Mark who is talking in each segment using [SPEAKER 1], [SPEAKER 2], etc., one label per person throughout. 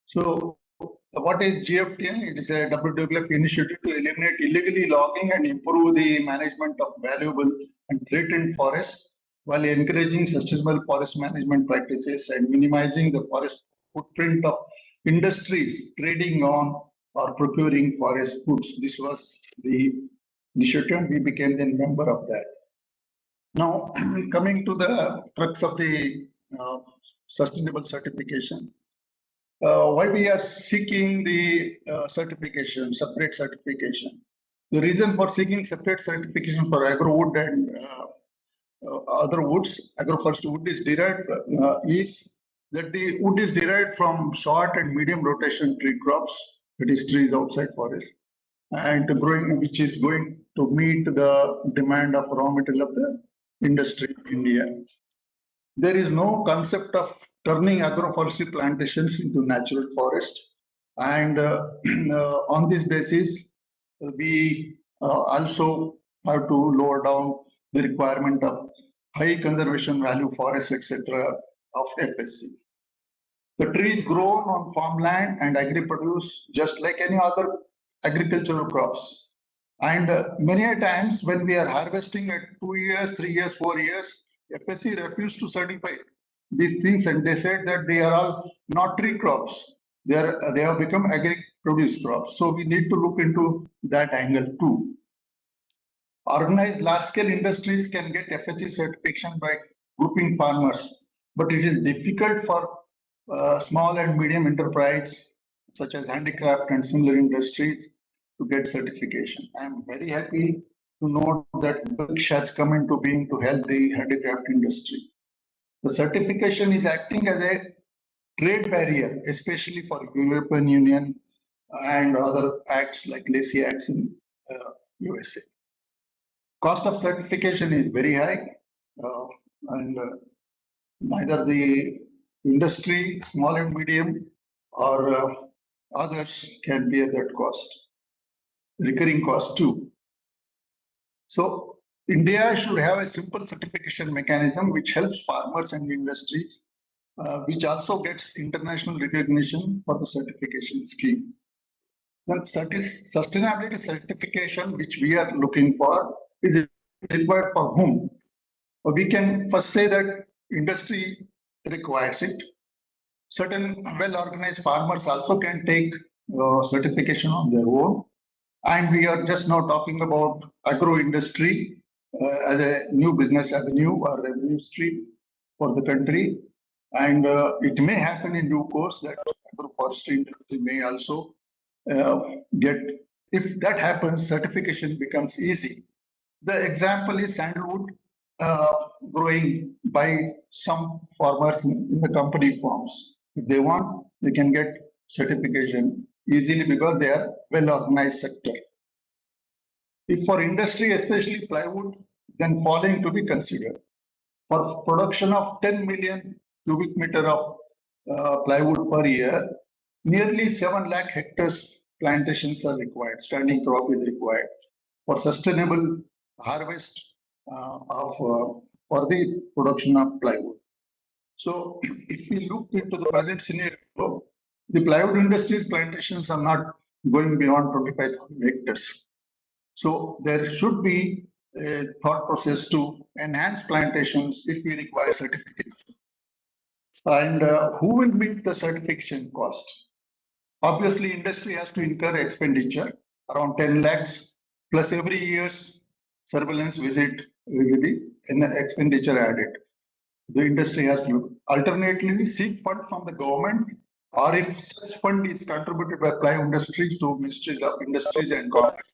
[SPEAKER 1] So what is GFTN? It is a WWF initiative to eliminate illegally logging and improve the management of valuable and threatened forests while encouraging sustainable forest management practices and minimizing the forest footprint of industries trading on or procuring forest goods. This was the initiative. We became the member of that. Now, coming to the crux of the sustainable certification. Why we are seeking the certification, separate certification. The reason for seeking separate certification for agro wood and other woods, agroforestry wood is derived is that the wood is derived from short and medium rotation tree crops, that is trees outside forest, and growing, which is going to meet the demand of raw material of the industry in India. There is no concept of turning agroforestry plantations into natural forest, and on this basis, we also have to lower down the requirement of high conservation value forests, etc. of FSC. The trees grown on farmland and agri produce just like any other agricultural crops. And many a times when we are harvesting at 2 years, 3 years, 4 years, FSC refused to certify these things, and they said that they are all not tree crops. They have become agri produce crops. So we need to look into that angle too. Organized large-scale industries can get FSC certification by grouping farmers, but it is difficult for small and medium enterprise such as handicraft and similar industries to get certification. I am very happy to note that BRICS has come into being to help the handicraft industry. The certification is acting as a trade barrier, especially for European Union and other acts like Lacey Acts in USA. Cost of certification is very high, and neither the industry, small and medium, or others can bear that cost. Recurring cost too. So India should have a simple certification mechanism which helps farmers and industries, which also gets international recognition for the certification scheme. Then sustainability certification, which we are looking for, is required for whom? We can first say that industry requires it. Certain well-organized farmers also can take certification on their own. And we are just now talking about agro-industry as a new business avenue or revenue stream for the country. And it may happen in due course that agroforestry industry may also get, if that happens, certification becomes easy. The example is sandalwood growing by some farmers in the company farms. If they want, they can get certification easily because they are well-organized sector. If for industry, especially plywood, then following to be considered. For production of 10 million cubic meter of plywood per year, nearly 7 lakh hectares plantations are required. Standing crop is required for sustainable harvest for the production of plywood. So if we look into the present scenario, the plywood industry's plantations are not going beyond 25,000 hectares. So there should be a thought process to enhance plantations if we require certification. And who will meet the certification cost? Obviously, industry has to incur expenditure around 10 lakhs plus every year's surveillance visit with the expenditure added. The industry has to alternately seek fund from the government, or if such fund is contributed by plywood industries to ministries of industries and government,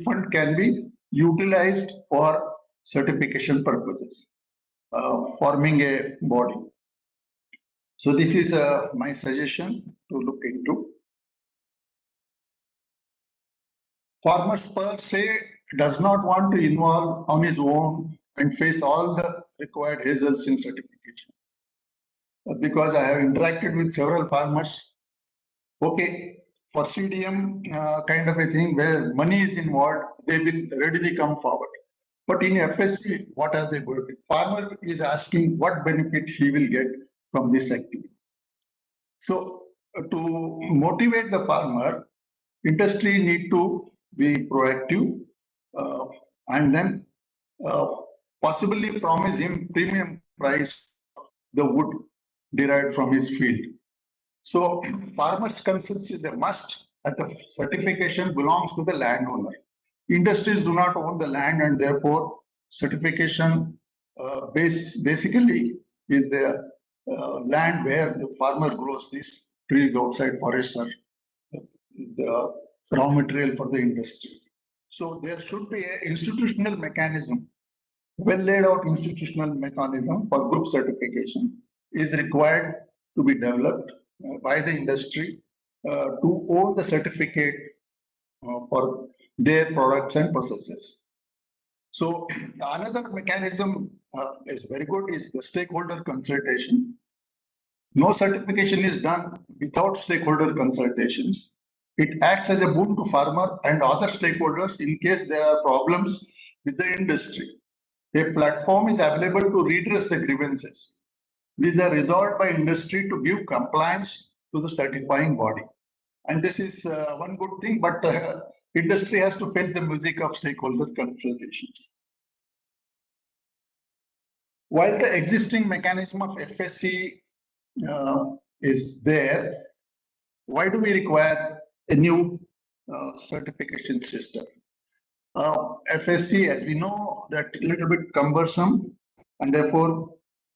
[SPEAKER 1] fund can be utilized for certification purposes, forming a body. So this is my suggestion to look into. Farmers per se does not want to involve on his own and face all the required hassles in certification. Because I have interacted with several farmers, okay, for CDM kind of a thing where money is involved, they will readily come forward. But in FSC, what are they going to do? Farmer is asking what benefit he will get from this activity. So to motivate the farmer, industry need to be proactive and then uh, possibly promise him premium price the wood derived from his field. So farmers' consent is a must, and the certification belongs to the landowner. Industries do not own the land, and therefore certification basically is the land where the farmer grows these trees outside forest or the raw material for the industries. So there should be an institutional mechanism, well laid out institutional mechanism for group certification is required to be developed by the industry to own the certificate for their products and processes. So another mechanism is very good is the stakeholder consultation. No certification is done without stakeholder consultations. It acts as a boon to farmer and other stakeholders in case there are problems with the industry. A platform is available to redress the grievances. These are resolved by industry to give compliance to the certifying body. And this is one good thing, but industry has to face the music of stakeholder consultations. While the existing mechanism of FSC is there, why do we require a new certification system? FSC, as we know, that a little bit cumbersome, and therefore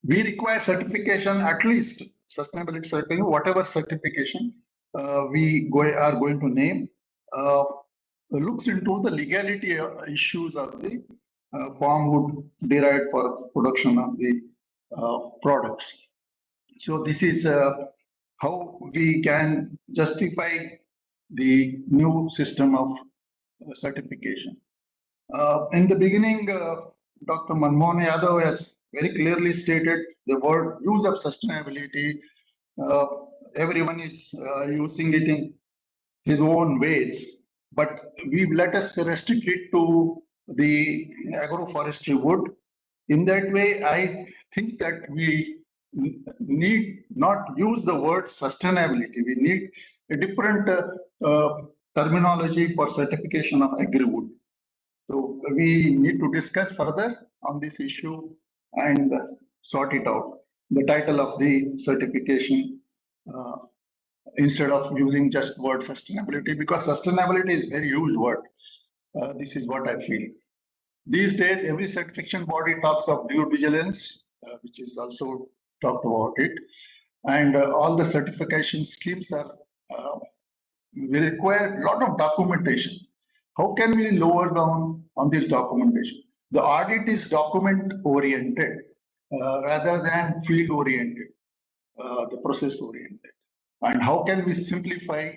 [SPEAKER 1] we require certification, at least sustainability certification, whatever certification we are going to name, looks into the legality issues of the farm wood derived for production of the products. So this is how we can justify the new system of certification. In the beginning, Dr. Manmohan Yadav has very clearly stated the word use of sustainability. Everyone is using it in his own ways, but we let us restrict it to the agroforestry wood. In that way, I think that we need not use the word sustainability. We need a different terminology for certification of agri wood. So we need to discuss further on this issue and sort it out. The title of the certification instead of using just word sustainability, because sustainability is a very huge word. This is what I feel. These days, every certification body talks of due diligence, which is also talked about it. And all the certification schemes are, we require a lot of documentation. How can we lower down on this documentation? The audit is document oriented rather than field oriented, the process oriented. And how can we simplify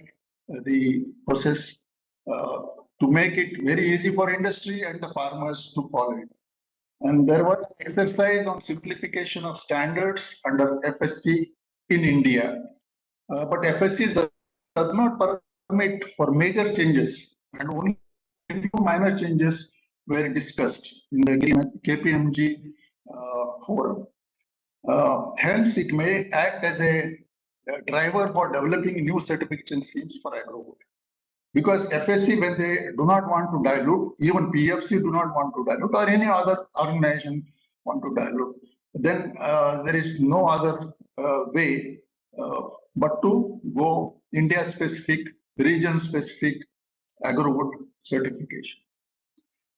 [SPEAKER 1] the process to make it very easy for industry and the farmers to follow it? And there was an exercise on simplification of standards under FSC in India, but FSC does not permit for major changes, and only a few minor changes were discussed in the KPMG forum. Hence, it may act as a driver for developing new certification schemes for agro. Because FSC, when they do not want to dilute, even PFC do not want to dilute, or any other organization want to dilute, then there is no other way but to go India-specific, region-specific agro-wood certification.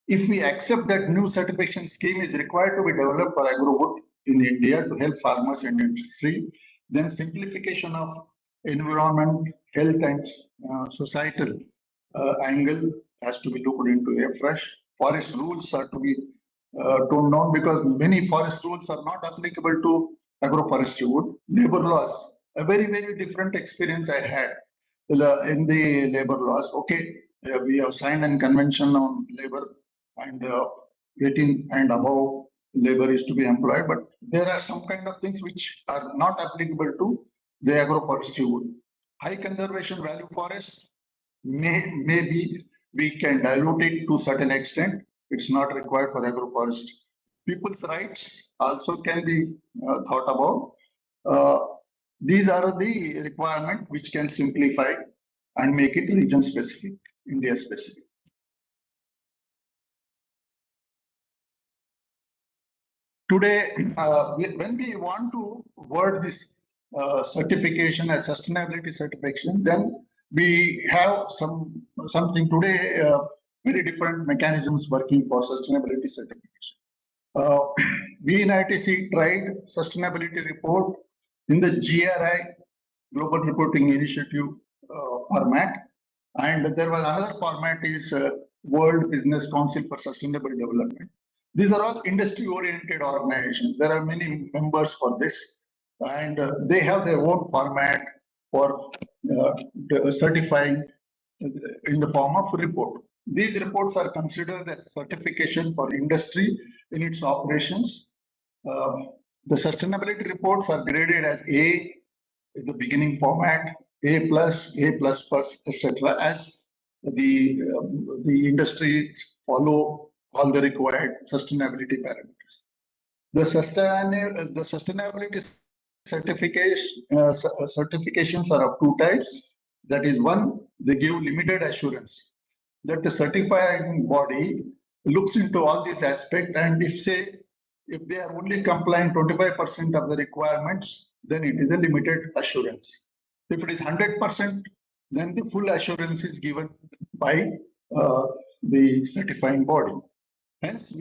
[SPEAKER 1] If we accept that new certification scheme is required to be developed for agro-wood in India to help farmers and industry, then simplification of environment, health and societal angle has to be looked into afresh. Forest rules are to be toned down because many forest rules are not applicable to agroforestry wood. Labor laws, a very, very different experience I had in the labor laws. Okay, we have signed a convention on labor and 18 and above labor is to be employed, but there are some kind of things which are not applicable to the agroforestry wood. High conservation value forest, maybe we can dilute it to certain extent. It's not required for agroforestry. People's rights also can be thought about. These are the requirements which can simplify and make it region specific, India specific. Today, when we want to word this certification as sustainability certification, then we have something today, very different mechanisms working for sustainability certification. Uh, we in ITC tried sustainability report in the GRI, Global Reporting Initiative format, and there was another format is World Business Council for Sustainable Development. These are all industry-oriented organizations. There are many members for this, and they have their own format for certifying in the form of report. These reports are considered as certification for industry in its operations. The sustainability reports are graded as A in the beginning format, A plus, etc. As the industry follow all the required sustainability parameters. The sustainability certifications are of two types. That is, one, they give limited assurance that the certifying body looks into all these aspects, and if they are only complying 25% of the requirements, then it is a limited assurance. If it is 100%, then the full assurance is given by the certifying body. Hence,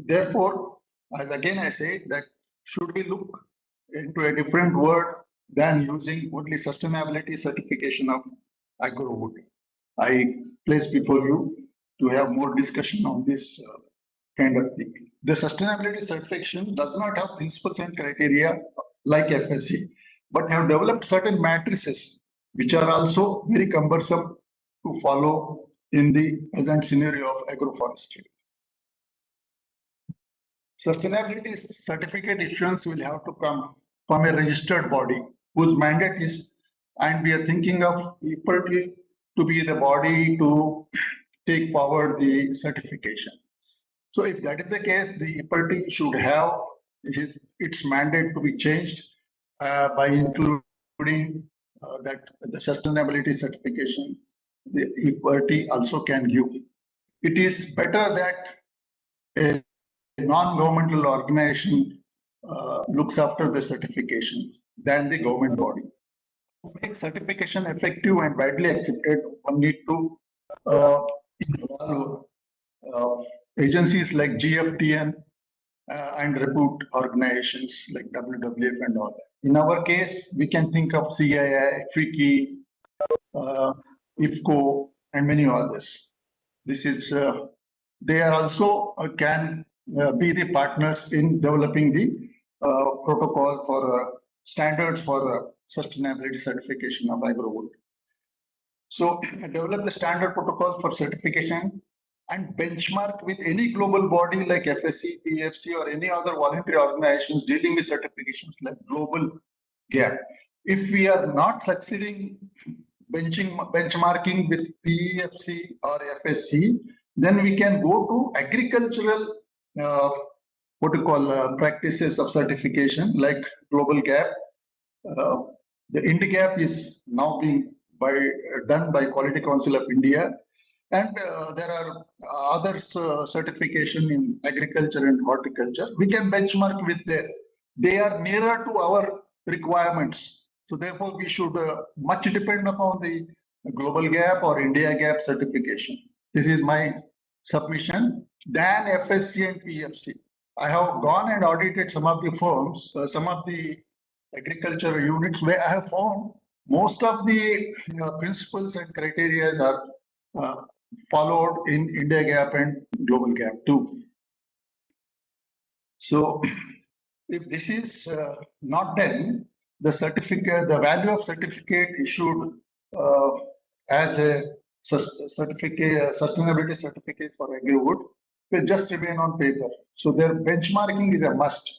[SPEAKER 1] therefore, as again I say that should we look into a different word than using only sustainability certification of agro-wood. I place before you to have more discussion on this kind of thing. The sustainability certification does not have principles and criteria like FSC, but have developed certain matrices which are also very cumbersome to follow in the present scenario of agroforestry. Sustainability certificate issuance will have to come from a registered body whose mandate is, and we are thinking of IPRT to be the body to take forward the certification. So if that is the case, the IPRT should have its mandate to be changed by including that the sustainability certification the IPRT also can give. It is better that a non-governmental organization looks after the certification than the government body. To make certification effective and widely accepted, one need to involve agencies like GFTN and repute organizations like WWF and all that. In our case, we can think of CII, FICCI, IFCO, and many others. This is they are also can be the partners in developing the protocol for standards for sustainability certification of agro-wood. So develop the standard protocol for certification and benchmark with any global body like FSC, PFC, or any other voluntary organizations dealing with certifications like Global GAP. If we are not succeeding benchmarking with PFC or FSC, then we can go to agricultural practices of certification like Global GAP. The INDGAP is now being done by Quality Council of India, and there are other certification in agriculture and horticulture. We can benchmark with them. They are nearer to our requirements. So therefore, we should much depend upon the Global GAP or India GAP certification. This is my submission. Than FSC and PFC. I have gone and audited some of the firms, some of the agriculture units where I have found most of the principles and criteria are followed in India GAP and Global GAP too. So if this is not done, the value of certificate issued as a sustainability certificate for agri-wood will just remain on paper. So their benchmarking is a must.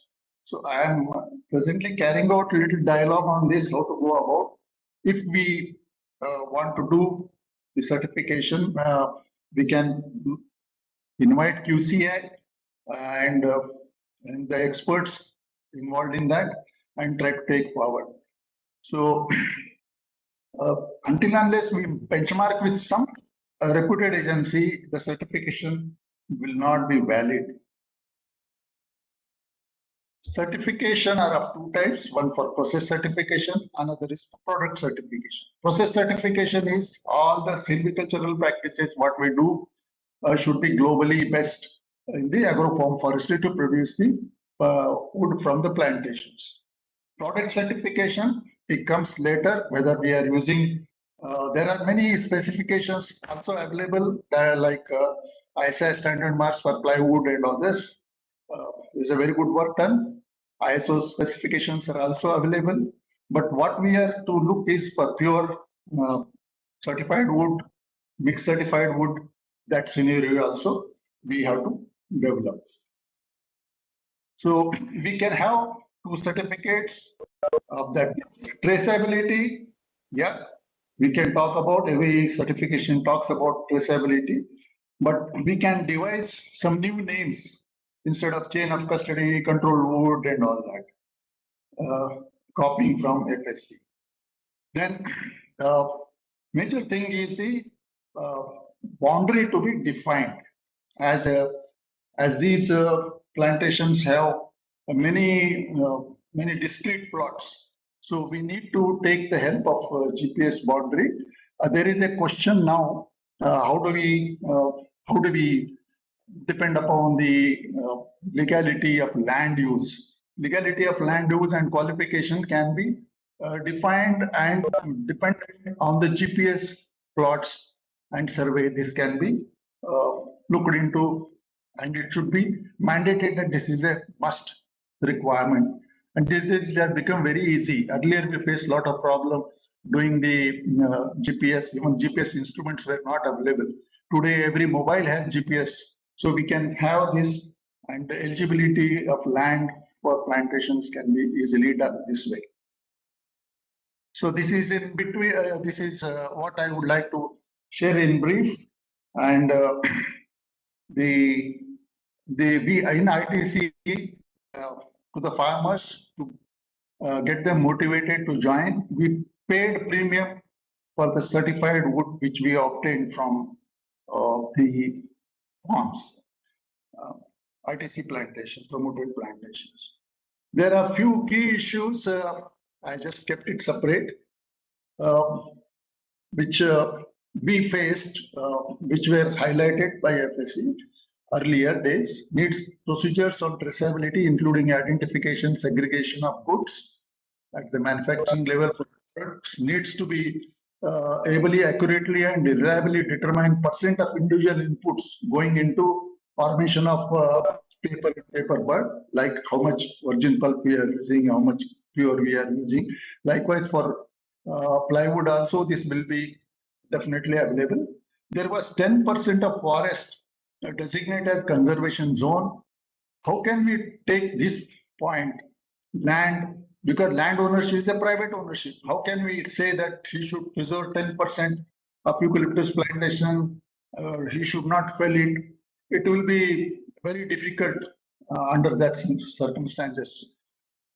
[SPEAKER 1] So I am presently carrying out a little dialogue on this, how to go about. If we want to do the certification, we can invite QCI and the experts involved in that, and try to take forward. So until unless we benchmark with some reputed agency, the certification will not be valid. Certification are of two types, one for process certification, another is product certification. Process certification is all the silvicultural practices, what we do should be globally best in the agro-farm forestry to produce the wood from the plantations. Product certification, it comes later, whether we are using, there are many specifications also available, like ISI standard marks for plywood and others. Is a very good work done. ISO specifications are also available. But what we have to look is for pure certified wood, mixed certified wood, that scenario also we have to develop. So we can have two certificates of that. Traceability, yeah, we can talk about, every certification talks about traceability, but we can devise some new names instead of chain of custody, control wood and all that, copying from FSC. Then major thing is the boundary to be defined, as these plantations have many discrete plots. So we need to take the help of GPS boundary. There is a question now: how do we depend upon the legality of land use? Legality of land use and qualification can be defined and dependent on the GPS plots and survey. This can be looked into, and it should be mandated that this is a must requirement. And this has become very easy. Earlier we faced a lot of problem doing the GPS. Even GPS instruments were not available. Today every mobile has GPS, so we can have this, and the eligibility of land for plantations can be easily done this way. So this is in between. This is what I would like to share in brief, and we in ITC to the farmers to get them motivated to join. We paid premium for the certified wood which we obtained from the farms, ITC plantation, promoted plantations. There are few key issues. I just kept it separate, which we faced, which were highlighted by FSC earlier days. Needs procedures on traceability, including identification, segregation of goods at the manufacturing level for products. Needs to be ably, accurately and reliably determine percent of individual inputs going into formation of paper bud, like how much virgin pulp we are using, how much pure we are using. Likewise for plywood also, this will be definitely available. There was 10% of forest designated as conservation zone. How can we take this point, land, because land ownership is a private ownership? How can we say that he should preserve 10% of eucalyptus plantation, he should not fell it? It will be very difficult under that circumstances.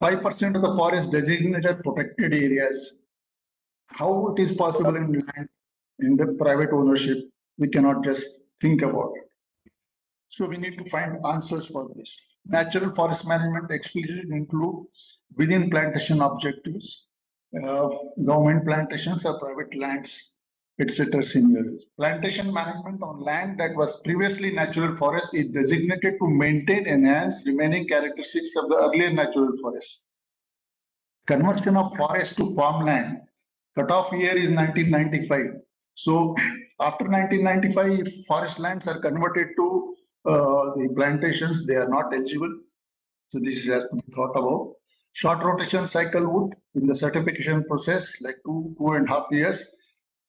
[SPEAKER 1] 5% of the forest designated protected areas. How it is possible in land, in the private ownership? We cannot just think about it. So we need to find answers for this. Natural forest management explicitly include within plantation objectives, government plantations or private lands, etc. scenarios. Plantation management on land that was previously natural forest is designated to maintain and enhance remaining characteristics of the earlier natural forest. Conversion of forest to farmland, cutoff year is 1995. So after 1995, if forest lands are converted to the plantations, they are not eligible. So this has to be thought about. Short rotation cycle wood in the certification process, like 2.5 years,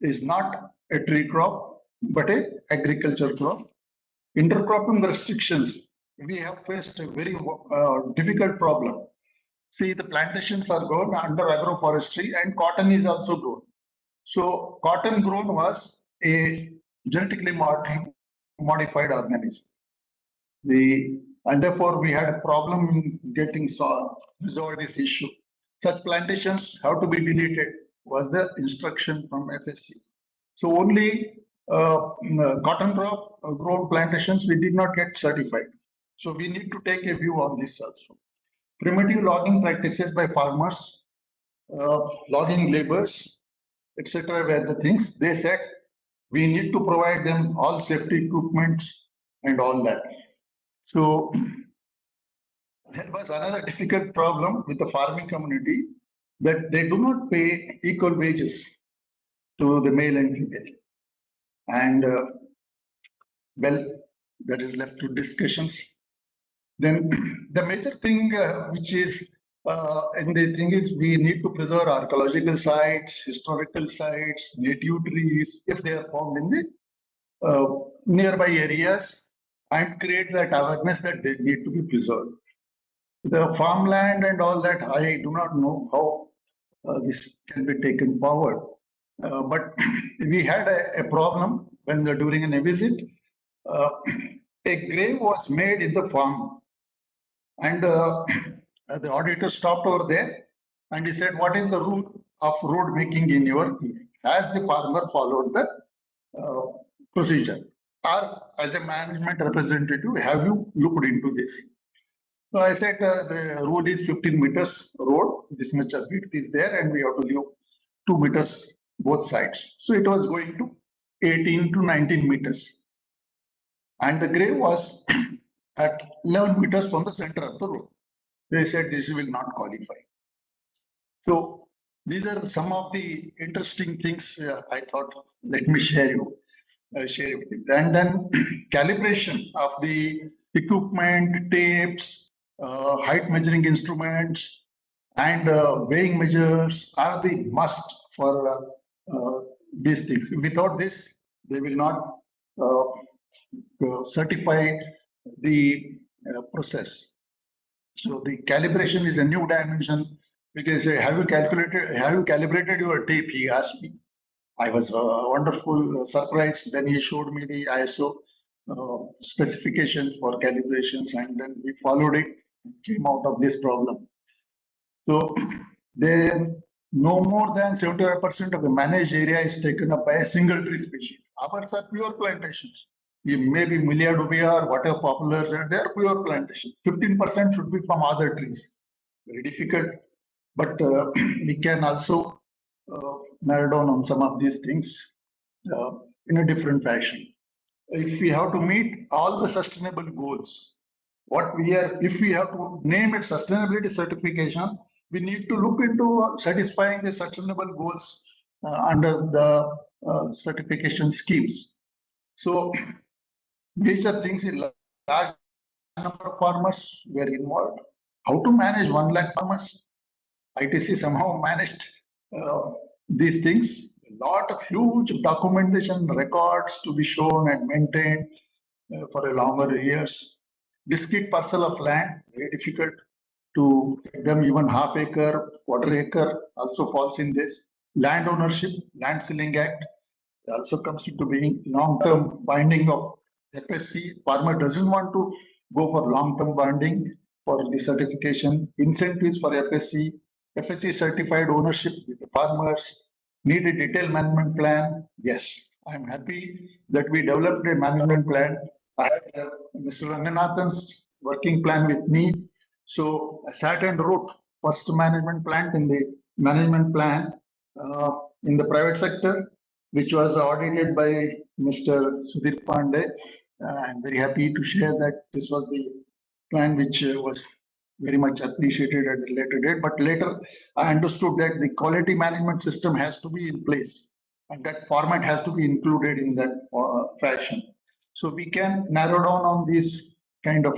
[SPEAKER 1] is not a tree crop, but a agriculture crop. Intercropping restrictions, we have faced a very difficult problem. See, the plantations are grown under agroforestry and cotton is also grown. So cotton grown was a genetically modified organism. And therefore we had a problem in getting resolved this issue. such plantations have to be deleted, was the instruction from FSC. So only cotton crop grown plantations we did not get certified. So we need to take a view on this also. Primitive logging practices by farmers, logging laborers, etc. were the things they said we need to provide them all safety equipment and all that. So there was another difficult problem with the farming community that they do not pay equal wages to the male and female. And well, that is left to discussions. Then the major thing which is and the thing is we need to preserve archaeological sites, historical sites, native trees if they are found in the nearby areas, and create that awareness that they need to be preserved. The farmland and all that, I do not know how this can be taken forward. But we had a problem when during a visit, a grave was made in the farm, and the auditor stopped over there and he said, "What is the rule of road making in your field?" Has the farmer followed the procedure? Or as a management representative, have you looked into this? So I said, the road is 15 meters road, this much of width is there, and we have to leave 2 meters both sides. So it was going to 18 to 19 meters. And the grave was at 11 meters from the center of the road. They said this will not qualify. So these are some of the interesting things I thought, let me share with you. And then calibration of the equipment, tapes, height measuring instruments, and weighing measures are the must for these things. Without this, they will not certify the process. So the calibration is a new dimension. We can say, have you calibrated your tape? He asked me. I was wonderful surprised. Then he showed me the ISO specification for calibrations, and then we followed it and came out of this problem. So there no more than 75% of the managed area is taken up by a single tree species. Ours are pure plantations. Maybe Milliardubia or whatever populars are there, pure plantation. 15% should be from other trees. Very difficult, but we can also narrow down on some of these things in a different fashion. If we have to meet all the sustainable goals, if we have to name it sustainability certification, we need to look into satisfying the sustainable goals under the certification schemes. So major things in large number of farmers were involved. How to manage 1 lakh farmers? ITC somehow managed these things. A lot of huge documentation records to be shown and maintained for a longer years. Discrete parcel of land, very difficult to get them. Even half acre, quarter acre also falls in this. Land ownership, Land Ceiling Act also comes into being. Long-term binding of FSC. Farmer doesn't want to go for long-term binding for the certification. Incentives for FSC. FSC certified ownership with the farmers. Need a detailed management plan? Yes, I'm happy that we developed a management plan. I had Mr. Ranganathan's working plan with me. So I sat and wrote first management plan in the in the private sector, which was audited by Mr. Sudhir Pandey. I'm very happy to share that this was the plan which was very much appreciated at a later date. But later I understood that the quality management system has to be in place, and that format has to be included in that fashion. So we can narrow down on these kind of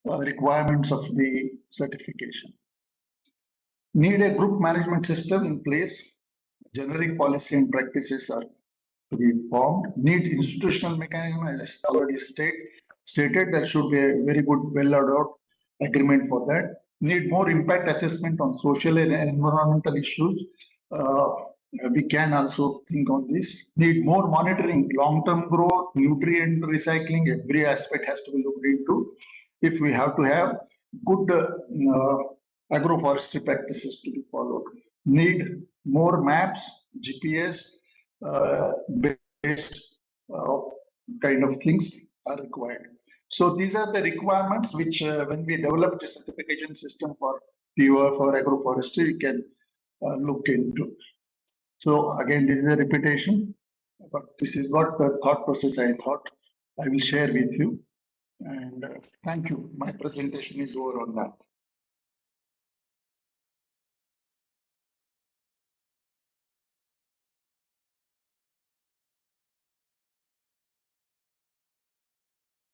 [SPEAKER 1] requirements of the certification. Need a group management system in place. Generic policy and practices are to be formed. Need institutional mechanism, as already stated, there should be a very good, well-laid agreement for that. Need more impact assessment on social and environmental issues. We can also think on this. Need more monitoring, long-term growth, nutrient recycling, every aspect has to be looked into. If we have to have good agroforestry practices to be followed. Need more maps, GPS based kind of things are required. So these are the requirements which when we developed a certification system for POF for agroforestry, we can look into. So again, this is a repetition, but this is what the thought process I thought I will share with you. And thank you. My presentation is over on that.